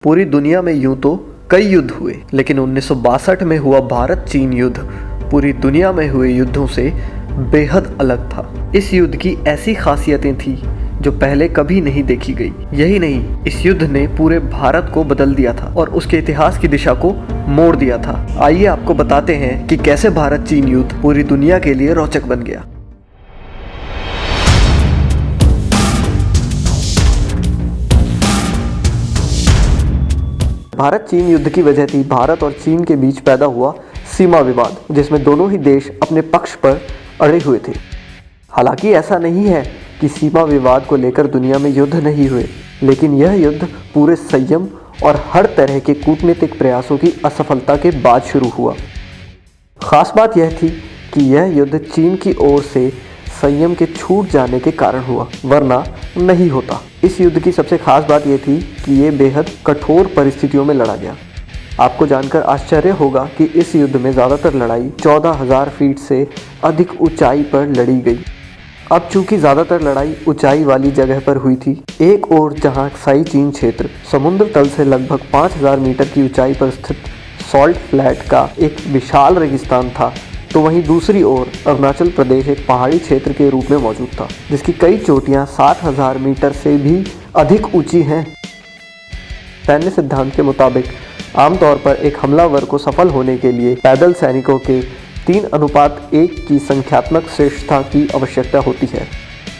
पूरी दुनिया में यूं तो कई युद्ध हुए, लेकिन 1962 में हुआ भारत चीन युद्ध पूरी दुनिया में हुए युद्धों से बेहद अलग था। इस युद्ध की ऐसी खासियतें थी जो पहले कभी नहीं देखी गई। यही नहीं, इस युद्ध ने पूरे भारत को बदल दिया था और उसके इतिहास की दिशा को मोड़ दिया था। आइए आपको बताते हैं कि कैसे भारत चीन युद्ध पूरी दुनिया के लिए रोचक बन गया। भारत चीन युद्ध की वजह थी भारत और चीन के बीच पैदा हुआ सीमा विवाद, जिसमें दोनों ही देश अपने पक्ष पर अड़े हुए थे। हालांकि ऐसा नहीं है कि सीमा विवाद को लेकर दुनिया में युद्ध नहीं हुए, लेकिन यह युद्ध पूरे संयम और हर तरह के कूटनीतिक प्रयासों की असफलता के बाद शुरू हुआ। खास बात यह थी कि यह युद्ध चीन की ओर से संयम के छूट जाने के कारण हुआ, वरना नहीं होता। इस युद्ध की सबसे खास बात यह थी कि ये बेहद कठोर परिस्थितियों में लड़ा गया। आपको जानकर आश्चर्य होगा कि इस युद्ध में ज़्यादातर लड़ाई 14,000 फीट से अधिक ऊंचाई पर लड़ी गई। अब चूंकि ज़्यादातर लड़ाई ऊंचाई वाली जगह पर हुई थी, एक ओर जहां साई चीन क्षेत्र समुद्र तल से लगभग 5,000 मीटर की ऊंचाई पर स्थित सॉल्ट फ्लैट का एक विशाल रेगिस्तान था, तो वहीं दूसरी ओर अरुणाचल प्रदेश एक पहाड़ी क्षेत्र के रूप में मौजूद था, जिसकी कई चोटियां 60,000 मीटर से भी अधिक ऊंची हैं। सैन्य सिद्धांत के मुताबिक आमतौर पर एक हमलावर को सफल होने के लिए पैदल सैनिकों के 3:1 की संख्यात्मक श्रेष्ठता की आवश्यकता होती है।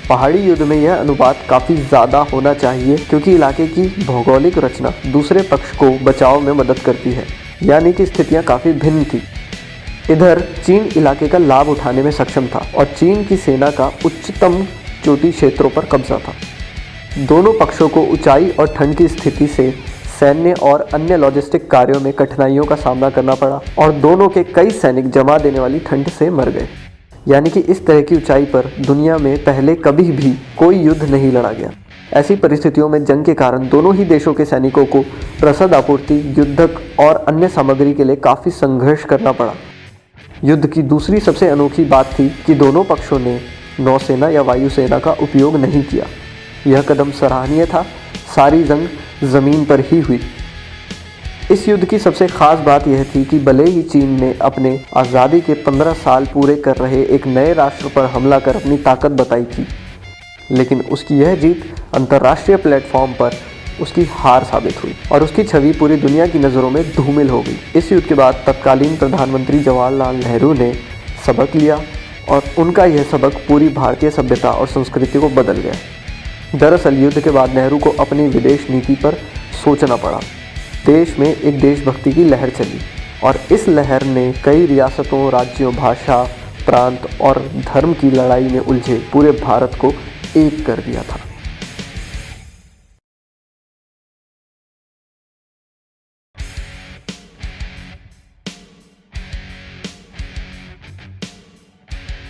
पहाड़ी युद्ध में यह अनुपात काफ़ी ज़्यादा होना चाहिए, क्योंकि इलाके की भौगोलिक रचना दूसरे पक्ष को बचाव में मदद करती है, यानी कि स्थितियाँ काफ़ी भिन्न थी। इधर चीन इलाके का लाभ उठाने में सक्षम था और चीन की सेना का उच्चतम चोटी क्षेत्रों पर कब्जा था। दोनों पक्षों को ऊंचाई और ठंड की स्थिति से सैन्य और अन्य लॉजिस्टिक कार्यों में कठिनाइयों का सामना करना पड़ा और दोनों के कई सैनिक जमा देने वाली ठंड से मर गए। यानी कि इस तरह की ऊंचाई पर दुनिया में पहले कभी भी कोई युद्ध नहीं लड़ा गया। ऐसी परिस्थितियों में जंग के कारण दोनों ही देशों के सैनिकों को रसद आपूर्ति, युद्धक और अन्य सामग्री के लिए काफ़ी संघर्ष करना पड़ा। युद्ध की दूसरी सबसे अनोखी बात थी कि दोनों पक्षों ने नौसेना या वायुसेना का उपयोग नहीं किया। यह कदम सराहनीय था। सारी जंग ज़मीन पर ही हुई। इस युद्ध की सबसे खास बात यह थी कि भले ही चीन ने अपने आज़ादी के 15 साल पूरे कर रहे एक नए राष्ट्र पर हमला कर अपनी ताकत बताई थी, लेकिन उसकी यह जीत अंतर्राष्ट्रीय प्लेटफॉर्म पर उसकी हार साबित हुई और उसकी छवि पूरी दुनिया की नज़रों में धूमिल हो गई। इस युद्ध के बाद तत्कालीन प्रधानमंत्री जवाहरलाल नेहरू ने सबक लिया और उनका यह सबक पूरी भारतीय सभ्यता और संस्कृति को बदल गया। दरअसल युद्ध के बाद नेहरू को अपनी विदेश नीति पर सोचना पड़ा। देश में एक देशभक्ति की लहर चली और इस लहर ने कई रियासतों, राज्यों, भाषा, प्रांत और धर्म की लड़ाई में उलझे पूरे भारत को एक कर दिया था।